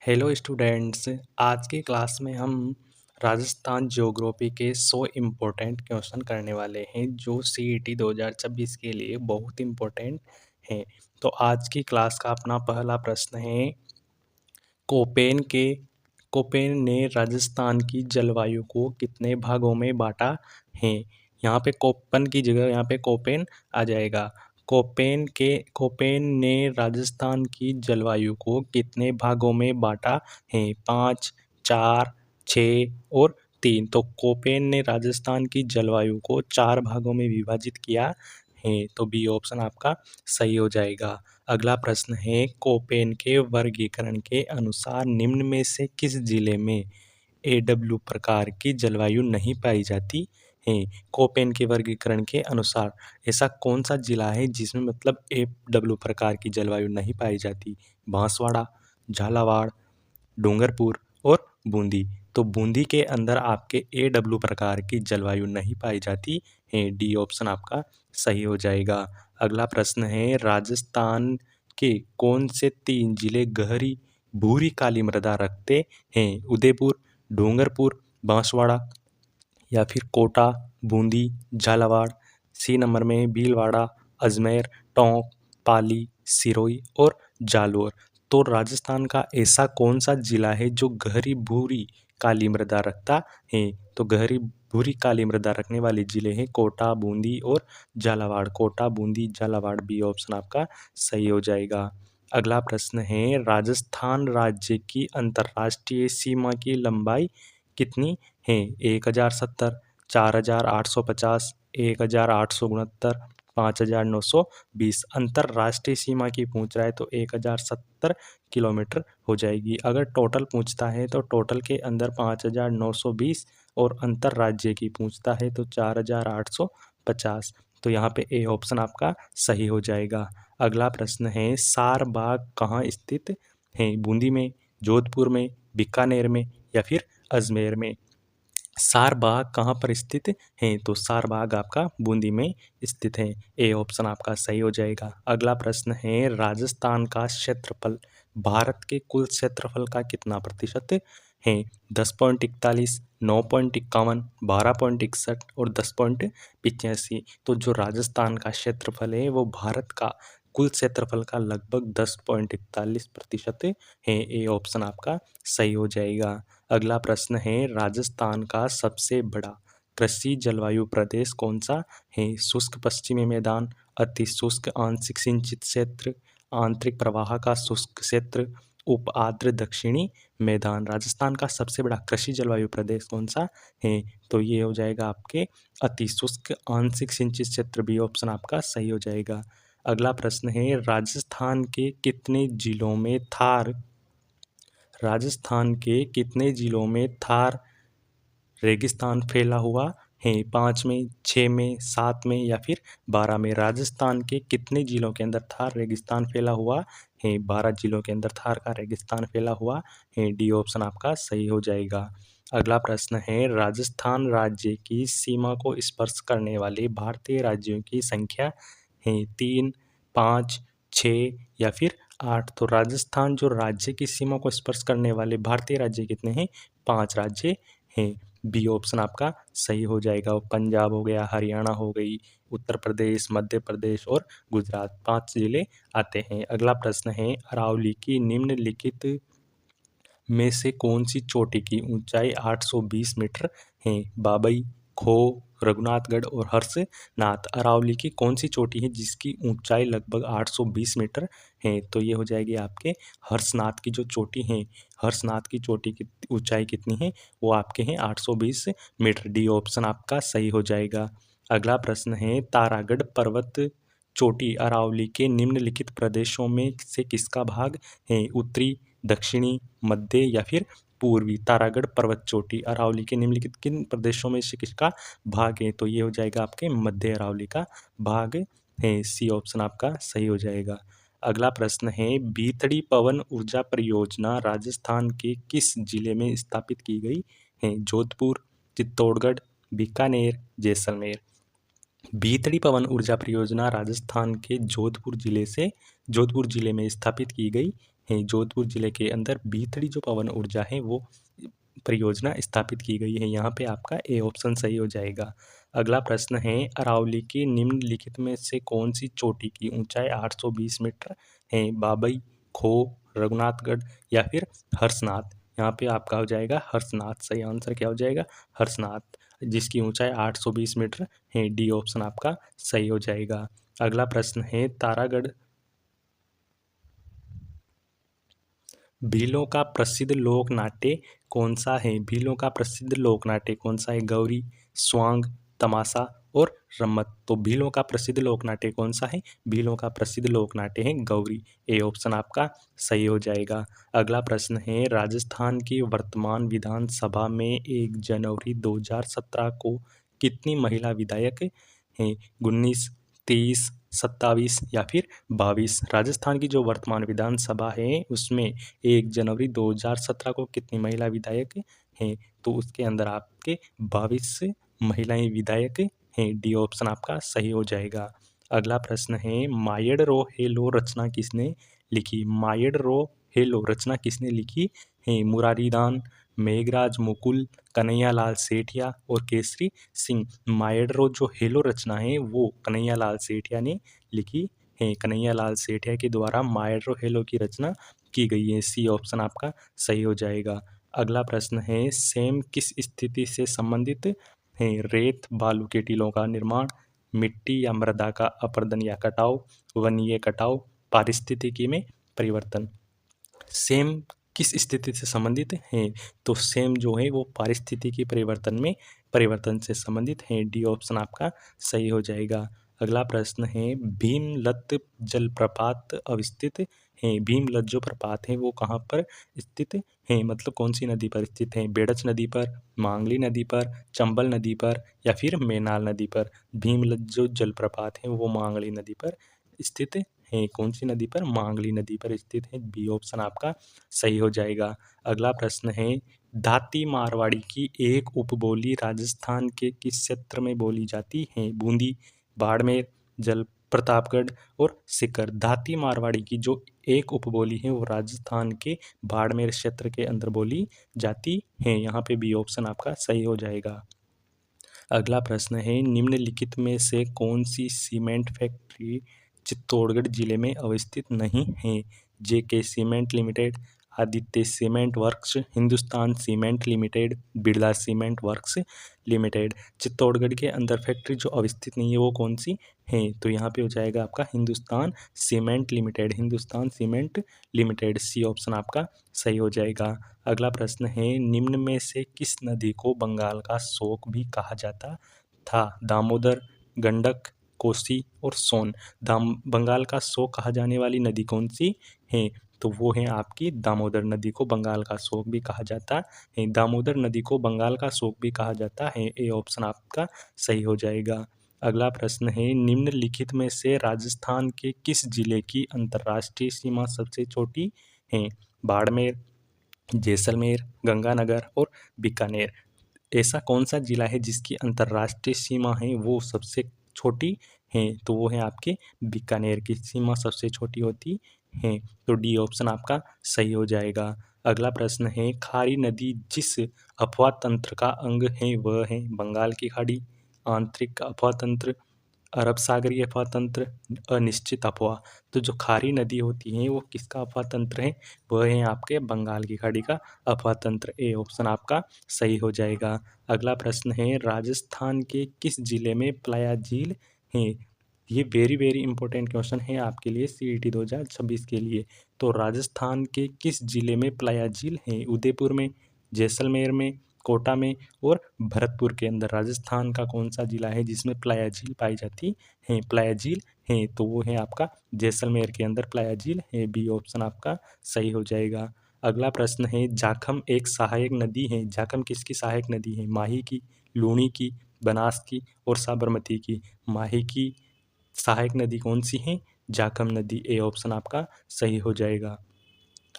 Hello students. आज की class में हम राजस्थान ज्योग्राफी के 100 इम्पोर्टेंट क्वेश्चन करने वाले हैं जो सीईटी 2026 के लिए बहुत इम्पोर्टेंट हैं। तो आज की क्लास का अपना पहला प्रश्न है, कोपेन के कोपेन ने राजस्थान की जलवायु को कितने भागों में बांटा है। यहाँ पे कोपन की जगह यहाँ पे कोपेन आ जाएगा। कोपेन ने राजस्थान की जलवायु को कितने भागों में बांटा है। 5, 4, 6 और 3। तो कोपेन ने राजस्थान की जलवायु को 4 भागों में विभाजित किया है। तो बी ऑप्शन आपका सही हो जाएगा। अगला प्रश्न है, कोपेन के वर्गीकरण के अनुसार निम्न में से किस जिले में एडब्ल्यू प्रकार की जलवायु नहीं पाई जाती है। कोपेन के वर्गीकरण के अनुसार ऐसा कौन सा जिला है जिसमें मतलब एडब्ल्यू प्रकार की जलवायु नहीं पाई जाती। बांसवाड़ा, झालावाड़, डूंगरपुर और बूंदी। तो बूंदी के अंदर आपके एडब्ल्यू प्रकार की जलवायु नहीं पाई जाती है। डी ऑप्शन आपका सही हो जाएगा। अगला प्रश्न है, राजस्थान के कौन से 3 जिले गहरी भूरी काली मृदा रखते हैं। उदयपुर, डूंगरपुर, बांसवाड़ा या फिर कोटा, बूंदी, झालावाड़। सी नंबर में भीलवाड़ा, अजमेर, टोंक, पाली, सिरोही और जालोर। तो राजस्थान का ऐसा कौन सा जिला है जो गहरी भूरी काली मृदा रखता है। तो गहरी भूरी काली मृदा रखने वाले जिले हैं कोटा, बूंदी और झालावाड़। कोटा, बूंदी, झालावाड़। बी ऑप्शन आपका सही हो जाएगा। अगला प्रश्न है, राजस्थान राज्य की अंतर्राष्ट्रीय सीमा की लंबाई कितनी है। 1070, 4850, 1869, 5920। अंतर्राष्ट्रीय सीमा की पूछ रहा है तो 1070 किलोमीटर हो जाएगी। अगर टोटल पूछता है तो टोटल के अंदर 5920 और अंतर्राज्य की पूछता है तो 4850। तो यहाँ पे ए ऑप्शन आपका सही हो जाएगा। अगला प्रश्न है, सार बाग कहाँ स्थित है। बूंदी में, जोधपुर में, बीकानेर में या फिर अजमेर में। सार बाग कहाँ पर स्थित है। तो सार बाग आपका बूंदी में स्थित है। ए ऑप्शन आपका सही हो जाएगा। अगला प्रश्न है, राजस्थान का क्षेत्रफल भारत के कुल क्षेत्रफल का कितना प्रतिशत है। 10.41, 9.51, 12.61 और 10.85। तो जो राजस्थान का क्षेत्रफल है वो भारत का कुल क्षेत्रफल का लगभग 10.41% है। ए ऑप्शन आपका सही हो जाएगा। अगला प्रश्न है, राजस्थान का सबसे बड़ा कृषि जलवायु प्रदेश कौन सा है। शुष्क पश्चिमी मैदान, अति शुष्क आंशिक सिंचित क्षेत्र, आंतरिक प्रवाह का शुष्क क्षेत्र, उप आर्द्र दक्षिणी मैदान। राजस्थान का सबसे बड़ा कृषि जलवायु प्रदेश कौन सा है। तो ये हो जाएगा आपके अति शुष्क आंशिक सिंचित क्षेत्र। बी ऑप्शन आपका सही हो जाएगा। अगला प्रश्न है, राजस्थान के कितने जिलों में थार रेगिस्तान फैला हुआ है। 5 में, 6 में, 7 में या फिर 12 में। राजस्थान के कितने जिलों के अंदर थार रेगिस्तान फैला हुआ है। 12 जिलों के अंदर थार का रेगिस्तान फैला हुआ है। डी ऑप्शन आपका सही हो जाएगा। अगला प्रश्न है, राजस्थान राज्य की सीमा को स्पर्श करने वाले भारतीय राज्यों की संख्या है। 3, 5, 6 या फिर 8। तो राजस्थान जो राज्य की सीमा को स्पर्श करने वाले भारतीय राज्य कितने हैं। 5 राज्य हैं। बी ऑप्शन आपका सही हो जाएगा। पंजाब हो गया, हरियाणा हो गई, उत्तर प्रदेश, मध्य प्रदेश और गुजरात। 5 जिले आते हैं। अगला प्रश्न है, अरावली की निम्नलिखित में से कौन सी चोटी की ऊंचाई 820 मीटर है। बाबई, खो, रघुनाथगढ़ और हर्षनाथ। अरावली की कौन सी चोटी है जिसकी ऊंचाई लगभग 820 मीटर है। तो ये हो जाएगी आपके हर्षनाथ की जो चोटी है। हर्षनाथ की चोटी की ऊंचाई कितनी है, वो आपके हैं 820 मीटर। डी ऑप्शन आपका सही हो जाएगा। अगला प्रश्न है, तारागढ़ पर्वत चोटी अरावली के निम्नलिखित प्रदेशों में से किसका भाग है। उत्तरी, दक्षिणी, मध्य या फिर पूर्वी। तारागढ़ पर्वत चोटी अरावली के निम्नलिखित किन प्रदेशों में से किसका भाग है। तो ये हो जाएगा आपके मध्य अरावली का भाग है। सी ऑप्शन आपका सही हो जाएगा। अगला प्रश्न है, भीतड़ी पवन ऊर्जा परियोजना राजस्थान के किस जिले में स्थापित की गई है। जोधपुर, चित्तौड़गढ़, बीकानेर, जैसलमेर। भीतड़ी पवन ऊर्जा परियोजना राजस्थान के जोधपुर जिले में स्थापित की गई है जोधपुर जिले के अंदर बीथड़ी जो पवन ऊर्जा है वो परियोजना स्थापित की गई है। यहाँ पे आपका ए ऑप्शन सही हो जाएगा। अगला प्रश्न है, अरावली की निम्नलिखित में से कौन सी चोटी की ऊंचाई 820 मीटर है? बाबई, खो, रघुनाथगढ़ या फिर हर्षनाथ? यहाँ पे आपका हो जाएगा हर्षनाथ। सही आंसर क्या हो जाएगा? हर्षनाथ, जिसकी ऊंचाई 820 मीटर है। डी ऑप्शन आपका सही हो जाएगा। अगला प्रश्न है, तारागढ़ भीलों का प्रसिद्ध लोक नाट्य कौन सा है? भीलों का प्रसिद्ध लोक नाट्य कौन सा है? गौरी, स्वांग, तमाशा और रम्मत। तो भीलों का प्रसिद्ध लोक नाट्य कौन सा है? भीलों का प्रसिद्ध लोक नाट्य है गौरी। ए ऑप्शन आपका सही हो जाएगा। अगला प्रश्न है, राजस्थान की वर्तमान विधानसभा में 1 जनवरी 2017 को कितनी महिला विधायक हैं? 19, 23, 27 या फिर 22? राजस्थान की जो वर्तमान विधानसभा है उसमें 1 जनवरी 2017 को कितनी महिला विधायक हैं? तो उसके अंदर आपके 22 महिलाएं विधायक हैं। डी ऑप्शन आपका सही हो जाएगा। अगला प्रश्न है, मायड रो हेलो रचना किसने लिखी? मायड रो हेलो रचना किसने लिखी है? मुरारीदान, मेघराज मुकुल, कन्हैयालाल सेठिया और केसरी सिंह। मायड रो जो हेलो रचना है वो कन्हैयालाल सेठिया ने लिखी है। कन्हैयालाल सेठिया के द्वारा मायड रो हेलो की रचना की गई है। सी ऑप्शन आपका सही हो जाएगा। अगला प्रश्न है, सेम किस स्थिति से संबंधित है? रेत बालू के टीलों का निर्माण, मिट्टी या मृदा का अपरदन या कटाव, वनीय कटाव, पारिस्थितिकी में परिवर्तन। सेम किस स्थिति से संबंधित है? तो सेम जो है वो पारिस्थितिकी परिवर्तन में परिवर्तन से संबंधित है। डी ऑप्शन आपका सही हो जाएगा। अगला प्रश्न है, भीमलत जलप्रपात अवस्थित है? भीमलत जो प्रपात है वो कहाँ पर स्थित है? मतलब कौन सी नदी पर स्थित है? बेड़च नदी पर, मांगली नदी पर, चंबल नदी पर या फिर मेनाल नदी पर? भीमलत जो जलप्रपात है वो मांगली नदी पर स्थित है। कौन सी नदी पर? मांगली नदी पर स्थित है। बी ऑप्शन आपका सही हो जाएगा। अगला प्रश्न है, दाती मारवाड़ी की एक उपबोली राजस्थान के किस क्षेत्र में बोली जाती है? बूंदी, बाड़मेर, जल प्रतापगढ़ और सीकर। दाती मारवाड़ी की जो एक उपबोली है वो राजस्थान के बाड़मेर क्षेत्र के अंदर बोली जाती है। यहाँ पे बी ऑप्शन आपका सही हो जाएगा। अगला प्रश्न है, निम्नलिखित में से कौन सी सीमेंट फैक्ट्री चित्तौड़गढ़ जिले में अवस्थित नहीं है? JK cement limited, Aditya cement works, Hindustan cement limited, Birla cement works limited. Chittorgarh के अंदर फैक्ट्री जो अवस्थित नहीं है वो कौन सी है? तो यहाँ पे हो जाएगा आपका Hindustan cement limited. Hindustan cement limited. C option आपका सही हो जाएगा। अगला प्रश्न है, निम्न में से किस नदी को बंगाल का शोक भी कहा जाता था? दामोदर, गंडक, कोसी और सोन। बंगाल का शोक कहा जाने वाली नदी कौन सी है? तो वो है आपकी दामोदर नदी को बंगाल का शोक भी कहा जाता है। दामोदर नदी को बंगाल का शोक भी कहा जाता है। ए ऑप्शन आपका सही हो जाएगा। अगला प्रश्न है, निम्नलिखित में से राजस्थान के किस जिले की अंतर्राष्ट्रीय सीमा सबसे छोटी है? बाड़मेर, जैसलमेर, गंगानगर और बीकानेर। ऐसा कौन सा जिला है जिसकी अंतर्राष्ट्रीय सीमा है वो सबसे छोटी है? तो वो है आपके बीकानेर की सीमा सबसे छोटी होती है। तो डी ऑप्शन आपका सही हो जाएगा। अगला प्रश्न है, खारी नदी जिस अफवाह तंत्र का अंग है वह है? बंगाल की खाड़ी, आंतरिक अफवाह तंत्र, अरब सागरीय अफवाह तंत्र, अनिश्चित अफवाह। तो जो खारी नदी होती है वो किसका अफवाह तंत्र है? वह है आपके बंगाल की खाड़ी का अफवाह तंत्र। ए ऑप्शन आपका सही हो जाएगा। अगला प्रश्न है, राजस्थान के किस जिले में प्लाया झील है? ये वेरी वेरी इंपॉर्टेंट क्वेश्चन है आपके लिए सीईटी 2026 के लिए। तो राजस्थान के किस जिले में प्लाया झील है? उदयपुर में, जैसलमेर में, कोटा में और भरतपुर के अंदर। राजस्थान का कौन सा जिला है जिसमें प्लाया झील पाई जाती है? प्लाया झील है तो वो है आपका जैसलमेर के अंदर प्लाया झील है। बी ऑप्शन आपका सही हो जाएगा। अगला प्रश्न है, जाखम एक सहायक नदी है। जाखम किसकी सहायक नदी है? माही की, लूणी की, बनास की और साबरमती की। माही की सहायक नदी कौन सी है? जाखम नदी। ए ऑप्शन आपका सही हो जाएगा।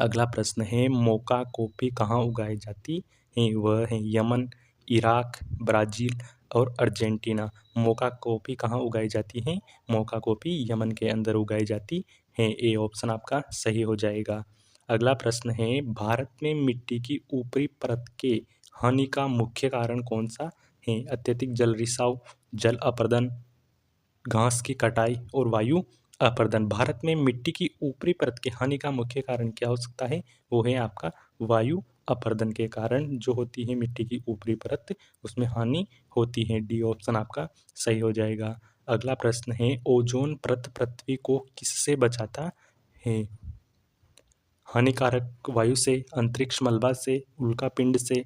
अगला प्रश्न है, मोका कॉफ़ी कहाँ उगाई जाती है? वह है यमन, इराक, ब्राज़ील और अर्जेंटीना। मोका कॉफ़ी कहाँ उगाई जाती है? मोका कॉफ़ी यमन के अंदर उगाई जाती है। ए ऑप्शन आपका सही हो जाएगा। अगला प्रश्न है, भारत में मिट्टी की ऊपरी परत के हानि का मुख्य कारण कौन सा है? अत्यधिक जल रिसाव, जल अपर्दन, घास की कटाई और वायु अपर्दन। भारत में मिट्टी की ऊपरी परत की हानि का मुख्य कारण क्या हो सकता है? वो है आपका वायु अपर्दन के कारण जो होती है मिट्टी की ऊपरी परत, उसमें हानि होती है। डी ऑप्शन आपका सही हो जाएगा। अगला प्रश्न है, ओजोन परत पृथ्वी को किससे बचाता है? हानिकारक वायु से, अंतरिक्ष मलबा से, उल्कापिंड से,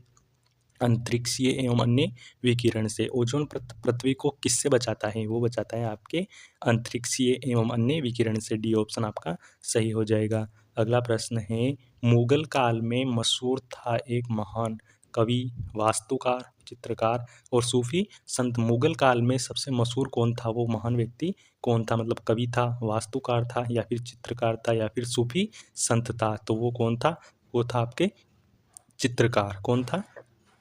अंतरिक्षीय एवं अन्य विकिरण से। ओजोन परत पृथ्वी को किससे बचाता है? वो बचाता है आपके अंतरिक्षीय एवं अन्य विकिरण से। डी ऑप्शन आपका सही हो जाएगा। अगला प्रश्न है, मुगल काल में मशहूर था एक महान कवि, वास्तुकार, चित्रकार और सूफी संत। मुगल काल में सबसे मशहूर कौन था? वो महान व्यक्ति कौन था? मतलब कवि था, वास्तुकार था, या फिर चित्रकार था, या फिर सूफी संत था? तो वो कौन था? वो था आपके चित्रकार। कौन था?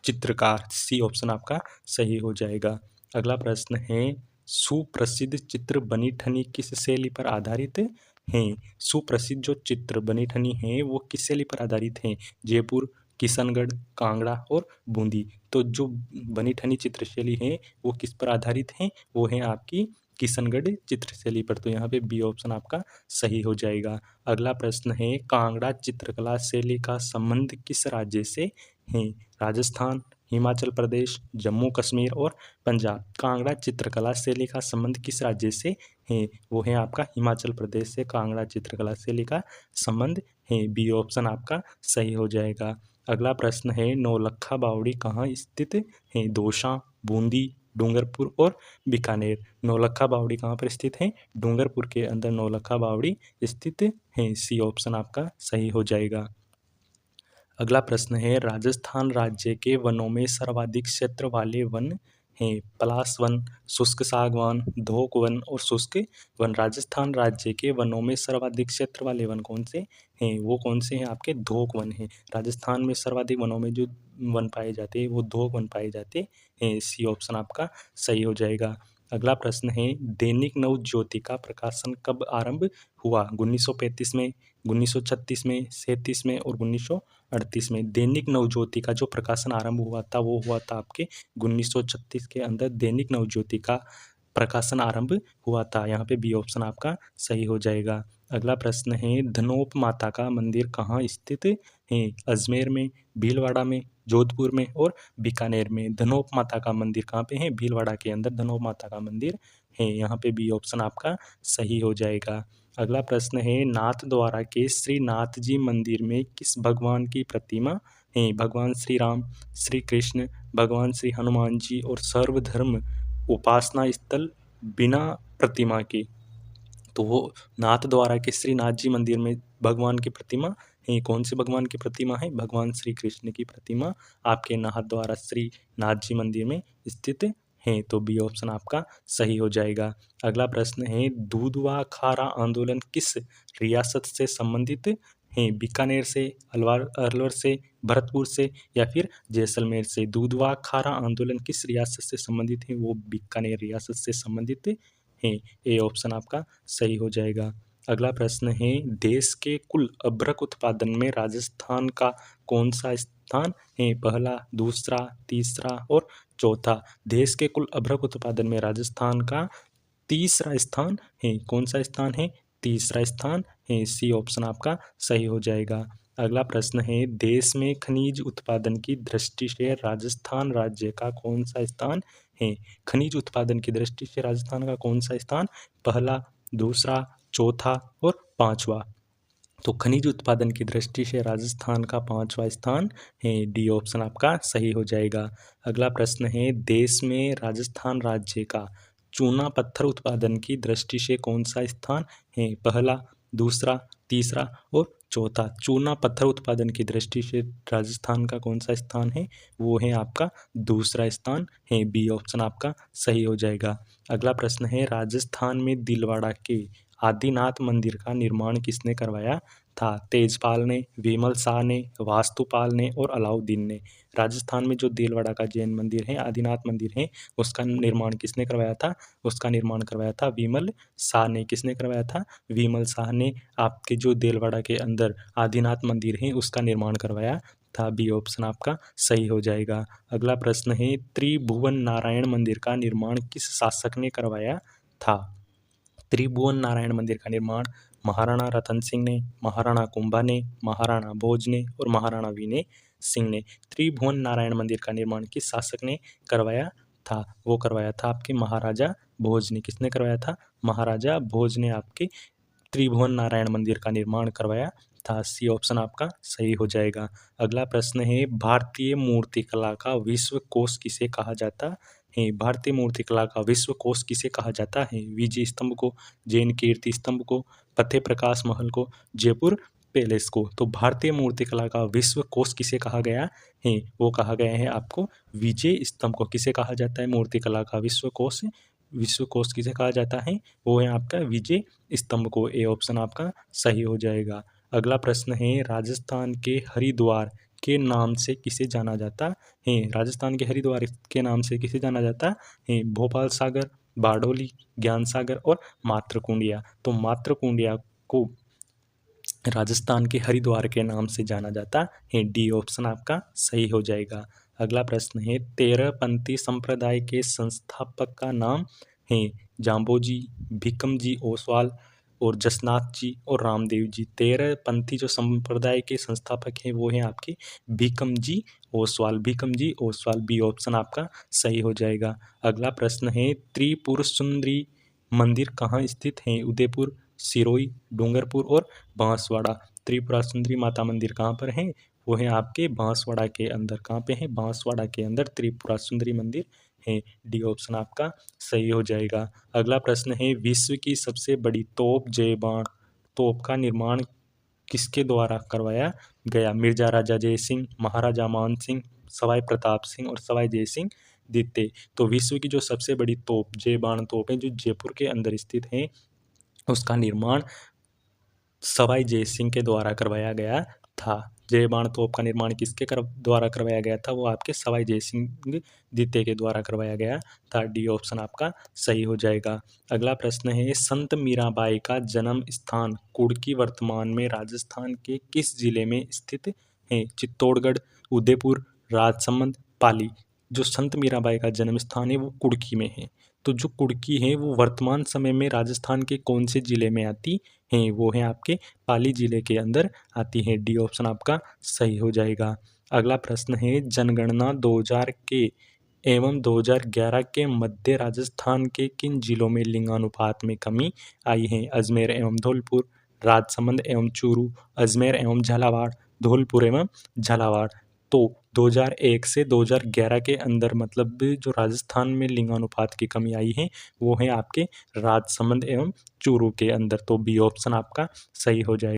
चित्रकार। सी ऑप्शन आपका सही हो जाएगा। अगला प्रश्न है, सुप्रसिद्ध चित्र बनी ठनी किस शैली पर आधारित हैं? सुप्रसिद्ध जो चित्र बनी ठनी हैं वो किस शैली पर आधारित हैं? जयपुर, किशनगढ़, कांगड़ा और बूंदी। तो जो बनी ठनी चित्रशैली है वो किस पर आधारित हैं? वो है आपकी किशनगढ़ चित्रशैली पर। तो यहाँ पे बी ऑप्शन आपका सही हो जाएगा। अगला प्रश्न है, कांगड़ा चित्रकला शैली का संबंध किस राज्य से है? राजस्थान, हिमाचल प्रदेश, जम्मू कश्मीर और पंजाब। कांगड़ा चित्रकला शैली का संबंध किस राज्य से है? वो है आपका हिमाचल प्रदेश से कांगड़ा चित्रकला शैली का संबंध है। बी ऑप्शन आपका सही हो जाएगा। अगला प्रश्न है, नौलखा बावड़ी कहाँ स्थित है? दौसा, बूंदी, डूंगरपुर और बीकानेर। नौलखा बावड़ी कहाँ पर स्थित है? डूंगरपुर के अंदर नौलखा बावड़ी स्थित है। सी ऑप्शन आपका सही हो जाएगा। अगला प्रश्न है, राजस्थान राज्य के वनों में सर्वाधिक क्षेत्र वाले वन हैं? पलाश वन, शुष्क सागवान, धोक वन और शुष्क वन। राजस्थान राज्य के वनों में सर्वाधिक क्षेत्र वाले वन कौन से हैं? वो कौन से हैं? आपके धोक वन हैं। राजस्थान में सर्वाधिक वनों में जो वन पाए जाते हैं वो धोक वन पाए जाते हैं। सी ऑप्शन आपका सही हो जाएगा। अगला प्रश्न है, दैनिक नवज्योति का प्रकाशन कब आरंभ हुआ? 1935 में, 1936 में, 37 में और 1938 में। दैनिक नवज्योति का जो प्रकाशन आरंभ हुआ था वो हुआ था आपके 1936 के अंदर दैनिक नवज्योति का प्रकाशन आरंभ हुआ था। यहाँ पे बी ऑप्शन आपका सही हो जाएगा। अगला प्रश्न है, धनोप माता का मंदिर कहाँ स्थित है? अजमेर में, भीलवाड़ा में, जोधपुर में और बीकानेर में। धनोप माता का मंदिर कहाँ पे है? भीलवाड़ा के अंदर धनोप माता का मंदिर है। यहाँ पे बी ऑप्शन आपका सही हो जाएगा। अगला प्रश्न है, नाथ द्वारा के श्री नाथ जी मंदिर में किस भगवान की प्रतिमा है? भगवान श्री राम, श्री कृष्ण, भगवान श्री हनुमान जी और सर्वधर्म उपासना स्थल बिना प्रतिमा के। तो वो नाथ द्वारा के श्री नाथ जी मंदिर में भगवान की प्रतिमा है। कौन से भगवान की प्रतिमा है? भगवान श्री कृष्ण की प्रतिमा आपके नाथ द्वारा श्री नाथ जी मंदिर में स्थित है। तो बी ऑप्शन आपका सही हो जाएगा। अगला प्रश्न है, दूधवा खारा आंदोलन किस रियासत से संबंधित है? बीकानेर से, अलवर से, भरतपुर से या फिर जैसलमेर से। दूधवा खारा आंदोलन किस रियासत से संबंधित है? वो बीकानेर रियासत से संबंधित है। ए ऑप्शन आपका सही हो जाएगा। अगला प्रश्न है, देश के कुल अभ्रक उत्पादन में राजस्थान का कौन सा स्थान है? पहला, दूसरा, तीसरा और चौथा। देश के कुल अभ्रक उत्पादन में राजस्थान का तीसरा स्थान है। कौन सा स्थान है? तीसरा स्थान है। सी ऑप्शन आपका सही हो जाएगा। अगला प्रश्न है, देश में खनिज उत्पादन की दृष्टि से राजस्थान राज्य का कौन सा स्थान है? खनिज उत्पादन की दृष्टि से राजस्थान का कौन सा स्थान? पहला, दूसरा, चौथा और पांचवा। तो खनिज उत्पादन की दृष्टि से राजस्थान का पांचवा स्थान है। डी ऑप्शन आपका सही हो जाएगा। अगला प्रश्न है, देश में राजस्थान राज्य का चूना पत्थर उत्पादन की दृष्टि से कौन सा स्थान है? पहला, दूसरा, तीसरा और चौथा। चूना पत्थर उत्पादन की दृष्टि से राजस्थान का कौन सा स्थान है? वो है आपका दूसरा स्थान है। बी ऑप्शन आपका सही हो जाएगा। अगला प्रश्न है, राजस्थान में दिलवाड़ा के आदिनाथ मंदिर का निर्माण किसने करवाया था? तेजपाल ने, विमल शाह ने, वास्तुपाल ने और अलाउद्दीन ने। राजस्थान में जो देलवाड़ा का जैन मंदिर है, आदिनाथ मंदिर है, उसका निर्माण किसने करवाया था? उसका निर्माण करवाया था विमल शाह ने। किसने करवाया था? विमल शाह ने आपके जो देलवाड़ा के अंदर आदिनाथ मंदिर है उसका निर्माण करवाया था। बी ऑप्शन आपका सही हो जाएगा। अगला प्रश्न है, त्रिभुवन नारायण मंदिर का निर्माण किस शासक ने करवाया था? त्रिभुवन नारायण मंदिर का निर्माण महाराणा रतन सिंह ने, महाराणा कुंभा ने, महाराणा भोज ने और महाराणा विनय सिंह ने। त्रिभुवन नारायण मंदिर का निर्माण किस शासक ने करवाया था? वो करवाया था आपके महाराजा भोज ने। किसने करवाया था? महाराजा भोज ने आपके त्रिभुवन नारायण मंदिर का निर्माण करवाया था। सी ऑप्शन आपका सही हो जाएगा। अगला प्रश्न है, भारतीय मूर्तिकला का विश्व कोश किसे कहा जाता है? भारतीय मूर्तिकला का विश्व कोश किसे कहा जाता है? विजय स्तंभ को, जैन कीर्ति स्तंभ को, फतेह प्रकाश महल को, जयपुर पैलेस को। तो भारतीय मूर्तिकला का विश्व कोश किसे कहा गया है? वो कहा गया है आपको विजय स्तंभ को। किसे कहा जाता है मूर्तिकला का विश्व कोश? विश्व कोश किसे कहा जाता है? वो है आपका विजय स्तंभ को। ए ऑप्शन आपका सही हो जाएगा। अगला प्रश्न है, राजस्थान के हरिद्वार के नाम से किसे जाना जाता है? राजस्थान के हरिद्वार के नाम से किसे जाना जाता है? भोपाल सागर, बारडोली, ज्ञान सागर और मातृकुंडिया। तो मातृकुंडिया को राजस्थान के हरिद्वार के नाम से जाना जाता है। डी ऑप्शन आपका सही हो जाएगा। अगला प्रश्न है, तेरहपंथी संप्रदाय के संस्थापक का नाम है? जाम्बोजी, भीकमजी ओसवाल और जसनाथ जी और रामदेव जी। तेरहपंथी जो संप्रदाय के संस्थापक हैं वो हैं आपके भीकमजी ओसवाल। भीकमजी ओसवाल। बी ऑप्शन आपका सही हो जाएगा। अगला प्रश्न है, त्रिपुर सुंदरी मंदिर कहाँ स्थित है? उदयपुर, सिरोही, डूंगरपुर और बांसवाड़ा। त्रिपुरा सुंदरी माता मंदिर कहाँ पर है? वो है आपके बांसवाड़ा के अंदर। कहाँ पे है? बांसवाड़ा के अंदर त्रिपुरा सुंदरी मंदिर है। डी ऑप्शन आपका सही हो जाएगा। अगला प्रश्न है, विश्व की सबसे बड़ी तोप जय बाण तोप का निर्माण किसके द्वारा करवाया गया? मिर्जा राजा जय सिंह, महाराजा मान सिंह, सवाई प्रताप सिंह और सवाई जय सिंह द्वितीय। तो विश्व की जो सबसे बड़ी तोप जय बाण तोप है जो जयपुर के अंदर स्थित है, उसका निर्माण सवाई जय सिंह के द्वारा करवाया गया था। जय बाण तोप का निर्माण किसके द्वारा करवाया गया था? वो आपके सवाई जय सिंह द्वितीय के द्वारा करवाया गया था। डी ऑप्शन आपका सही हो जाएगा। अगला प्रश्न है, संत मीराबाई का जन्म स्थान कुड़की वर्तमान में राजस्थान के किस जिले में स्थित है? चित्तौड़गढ़, उदयपुर, राजसमंद, पाली। जो संत मीराबाई का जन्म स्थान है वो कुड़की में है। तो जो कुड़की है वो वर्तमान समय में राजस्थान के कौन से जिले में आती हैं? वो है आपके पाली जिले के अंदर आती है। डी ऑप्शन आपका सही हो जाएगा। अगला प्रश्न है, जनगणना 2000 के एवं 2011 के मध्य राजस्थान के किन जिलों में लिंगानुपात में कमी आई है? अजमेर एवं धौलपुर, राजसमंद एवं चूरू, अजमेर एवं झालावाड़, धौलपुर एवं झालावाड़। तो 2001 से 2011 के अंदर मतलब जो राजस्थान में लिंगानुपात की कमी आई है वो है आपके राजसमंद एवं चूरू के अंदर। तो बी ऑप्शन आपका सही हो जाएगा।